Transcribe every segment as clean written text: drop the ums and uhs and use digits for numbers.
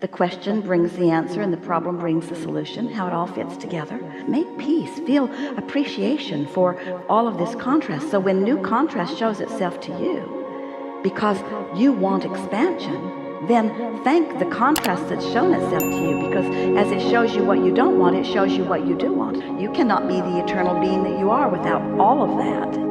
The question brings the answer and the problem brings the solution, how it all fits together. Make peace, feel appreciation for all of this contrast. So when new contrast shows itself to you, because you want expansion, then thank the contrast that's shown itself to you, because as it shows you what you don't want, it shows you what you do want. You cannot be the eternal being that you are without all of that.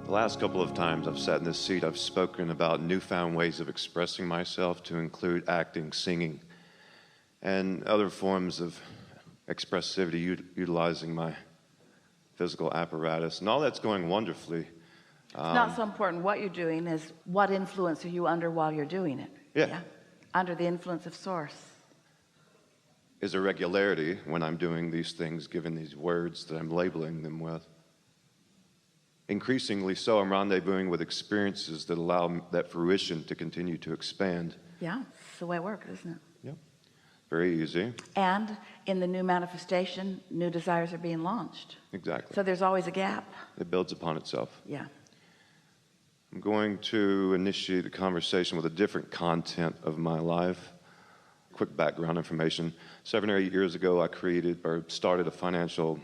The last couple of times I've sat in this seat, I've spoken about newfound ways of expressing myself, to include acting, singing, and other forms of expressivity, utilizing my physical apparatus. And all that's going wonderfully. It's not so important what you're doing as what influence are you under while you're doing it. Yeah. Under the influence of source. Is a regularity when I'm doing these things, given these words that I'm labeling them with. Increasingly so, I'm rendezvousing with experiences that allow that fruition to continue to expand. Yeah, it's the way it works, isn't it? Yep. Very easy. And in the new manifestation, new desires are being launched. Exactly. So there's always a gap. It builds upon itself. Yeah. I'm going to initiate the conversation with a different content of my life. Quick background information. 7 or 8 years ago, I created or started a financial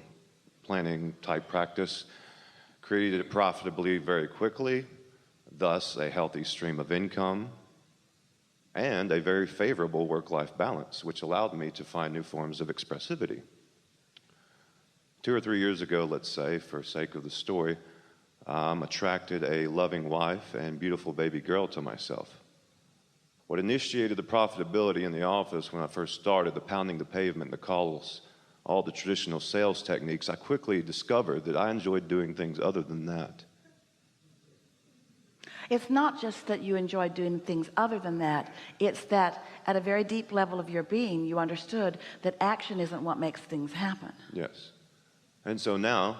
planning type practice. Created it profitably very quickly, thus a healthy stream of income and a very favorable work-life balance, which allowed me to find new forms of expressivity. 2 or 3 years ago, let's say, for sake of the story, attracted a loving wife and beautiful baby girl to myself. What initiated the profitability in the office when I first started, the pounding the pavement, the calls, all the traditional sales techniques, I quickly discovered that I enjoyed doing things other than that. It's not just that you enjoy doing things other than that. It's that at a very deep level of your being, you understood that action isn't what makes things happen. Yes. And so now,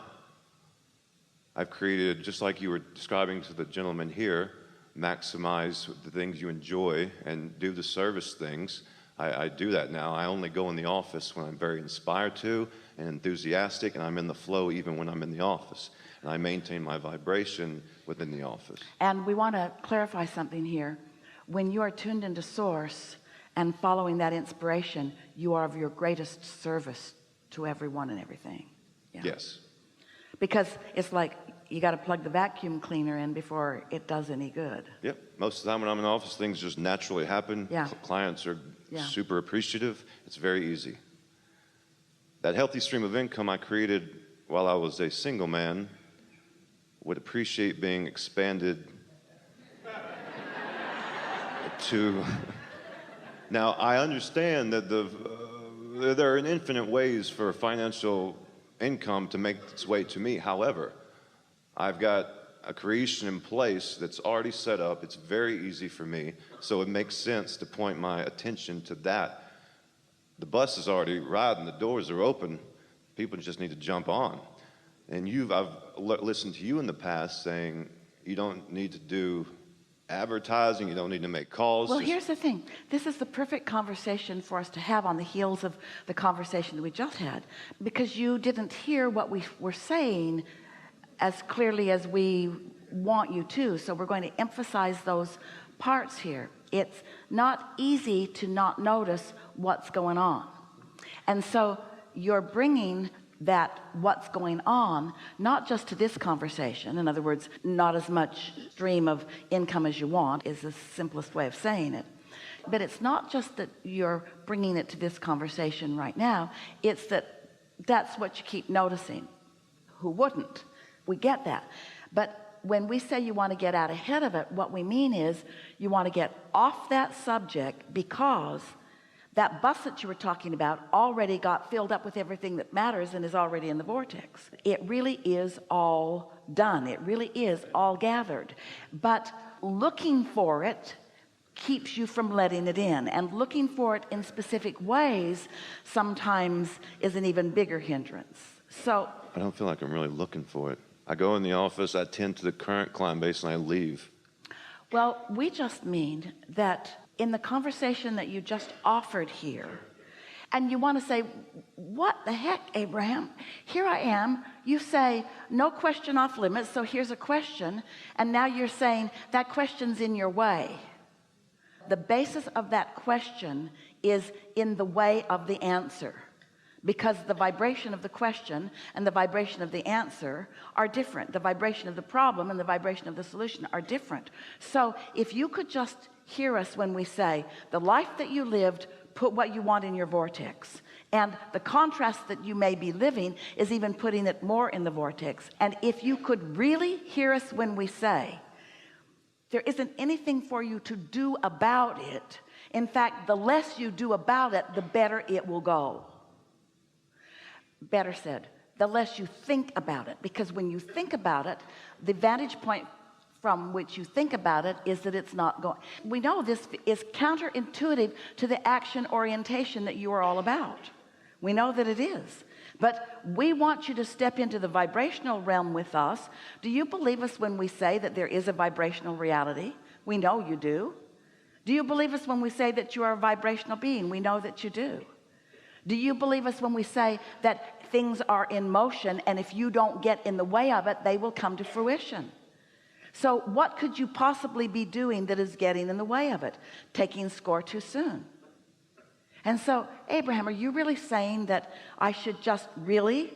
I've created, just like you were describing to the gentleman here, maximize the things you enjoy and do the service things. I do that now. I only go in the office when I'm very inspired to and enthusiastic, and I'm in the flow even when I'm in the office. And I maintain my vibration within the office. And we want to clarify something here. When you are tuned into source and following that inspiration, you are of your greatest service to everyone and everything. Yeah. Yes. Because it's like you got to plug the vacuum cleaner in before it does any good. Yep. Most of the time when I'm in the office, things just naturally happen. Yeah. Clients are super appreciative. It's very easy. That healthy stream of income I created while I was a single man would appreciate being expanded to... Now, I understand that there are infinite ways for financial income to make its way to me. However, I've got a creation in place that's already set up. It's very easy for me, so it makes sense to point my attention to that. The bus is already riding, the doors are open, people just need to jump on. And I've listened to you in the past saying you don't need to do advertising, you don't need to make calls. Well, here's the thing. This is the perfect conversation for us to have on the heels of the conversation that we just had, because you didn't hear what we were saying as clearly as we want you to. So we're going to emphasize those parts here. It's not easy to not notice what's going on. And so you're bringing that what's going on, not just to this conversation. In other words, not as much stream of income as you want is the simplest way of saying it. But it's not just that you're bringing it to this conversation right now. It's that that's what you keep noticing. Who wouldn't? We get that. But when we say you want to get out ahead of it, what we mean is you want to get off that subject, because that bus that you were talking about already got filled up with everything that matters and is already in the vortex. It really is all done. It really is all gathered. But looking for it keeps you from letting it in, and looking for it in specific ways sometimes is an even bigger hindrance. So I don't feel like I'm really looking for it. I go in the office, I tend to the current client base, and I leave. Well, we just mean that in the conversation that you just offered here, And you want to say, what the heck, Abraham? Here I am. You say, no question off limits. So here's a question. And now you're saying that question's in your way. The basis of that question is in the way of the answer, because the vibration of the question and the vibration of the answer are different. The vibration of the problem and the vibration of the solution are different. So if you could just hear us when we say, the life that you lived, put what you want in your vortex, and the contrast that you may be living is even putting it more in the vortex. And if you could really hear us when we say, there isn't anything for you to do about it. In fact, the less you do about it, the better it will go. Better said, the less you think about it, because when you think about it, the vantage point from which you think about it is that it's not going. We know this is counterintuitive to the action orientation that you are all about. We know that it is, but we want you to step into the vibrational realm with us. Do you believe us when we say that there is a vibrational reality? We know you do. Do you believe us when we say that you are a vibrational being? We know that you do. Do you believe us when we say that things are in motion, and if you don't get in the way of it, they will come to fruition? So what could you possibly be doing that is getting in the way of it? Taking score too soon. And so, Abraham, are you really saying that I should just really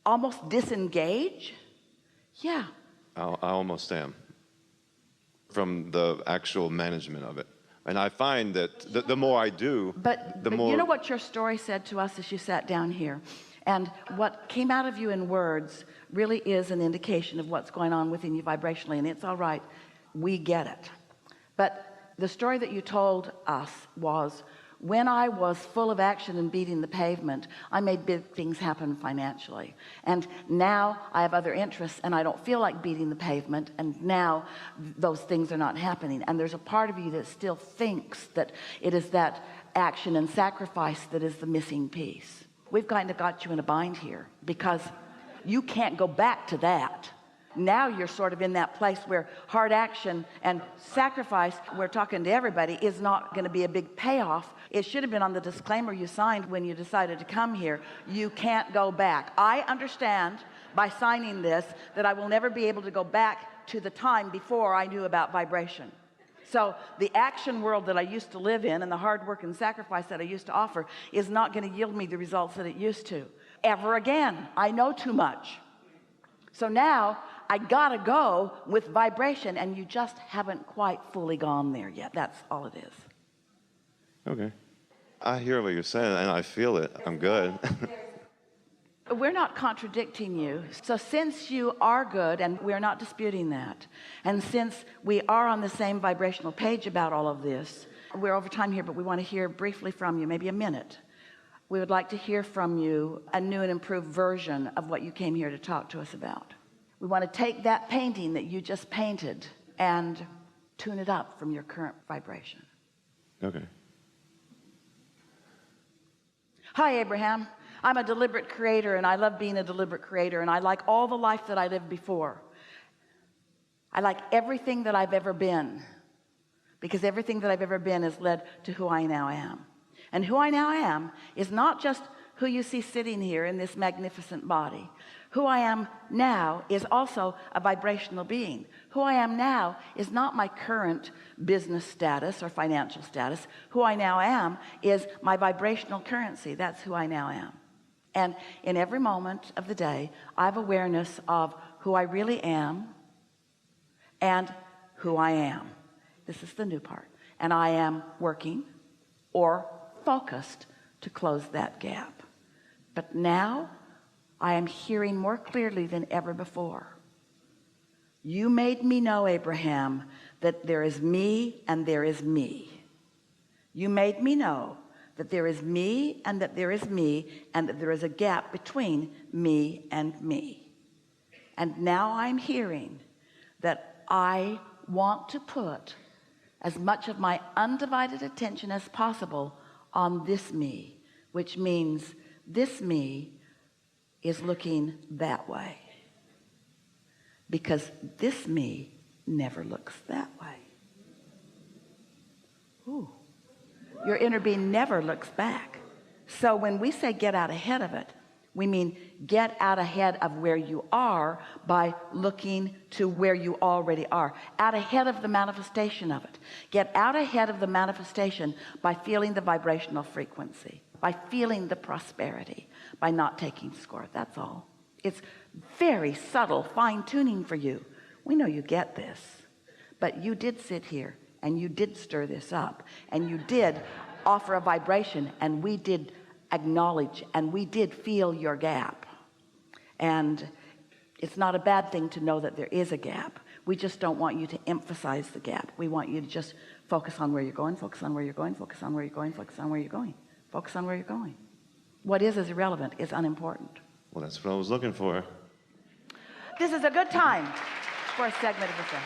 almost disengage? Yeah. I almost am, from the actual management of it. And I find that the more I do, but more... You know what your story said to us as you sat down here? And what came out of you in words really is an indication of what's going on within you vibrationally. And it's all right. We get it. But the story that you told us was, when I was full of action and beating the pavement, I made big things happen financially. And now I have other interests and I don't feel like beating the pavement. And now those things are not happening. And there's a part of you that still thinks that it is that action and sacrifice that is the missing piece. We've kind of got you in a bind here, because you can't go back to that. Now you're sort of in that place where hard action and sacrifice, we're talking to everybody, is not going to be a big payoff. It should have been on the disclaimer you signed when you decided to come here. You can't go back. I understand by signing this that I will never be able to go back to the time before I knew about vibration. So the action world that I used to live in and the hard work and sacrifice that I used to offer is not going to yield me the results that it used to ever again. I know too much. So now I gotta go with vibration, and you just haven't quite fully gone there yet. That's all it is. Okay. I hear what you're saying and I feel it. I'm good. We're not contradicting you. So since you are good, and we're not disputing that, and since we are on the same vibrational page about all of this, we're over time here, but we want to hear briefly from you, maybe a minute. We would like to hear from you a new and improved version of what you came here to talk to us about. We want to take that painting that you just painted and tune it up from your current vibration. Okay. Hi, Abraham. I'm a deliberate creator, and I love being a deliberate creator, and I like all the life that I lived before. I like everything that I've ever been, because everything that I've ever been has led to who I now am. And who I now am is not just who you see sitting here in this magnificent body. Who I am now is also a vibrational being. Who I am now is not my current business status or financial status. Who I now am is my vibrational currency. That's who I now am. And in every moment of the day, I have awareness of who I really am and who I am. This is the new part. And I am working or focused to close that gap. But now I am hearing more clearly than ever before. You made me know, Abraham, that there is me and there is me. You made me know that there is me and that there is me, and that there is a gap between me and me. And now I'm hearing that I want to put as much of my undivided attention as possible on this me, which means this me is looking that way, because this me never looks that way. Ooh. Your inner being never looks back. So when we say get out ahead of it, we mean get out ahead of where you are by looking to where you already are, out ahead of the manifestation of it. Get out ahead of the manifestation by feeling the vibrational frequency, by feeling the prosperity, by not taking score. That's all. It's very subtle fine-tuning for you. We know you get this, but you did sit here and you did stir this up, and you did offer a vibration, and we did acknowledge, and we did feel your gap. And it's not a bad thing to know that there is a gap. We just don't want you to emphasize the gap. We want you to just focus on where you're going, focus on where you're going, focus on where you're going, focus on where you're going, focus on where you're going. What is irrelevant is unimportant. Well, that's what I was looking for. This is a good time for a segment of the session.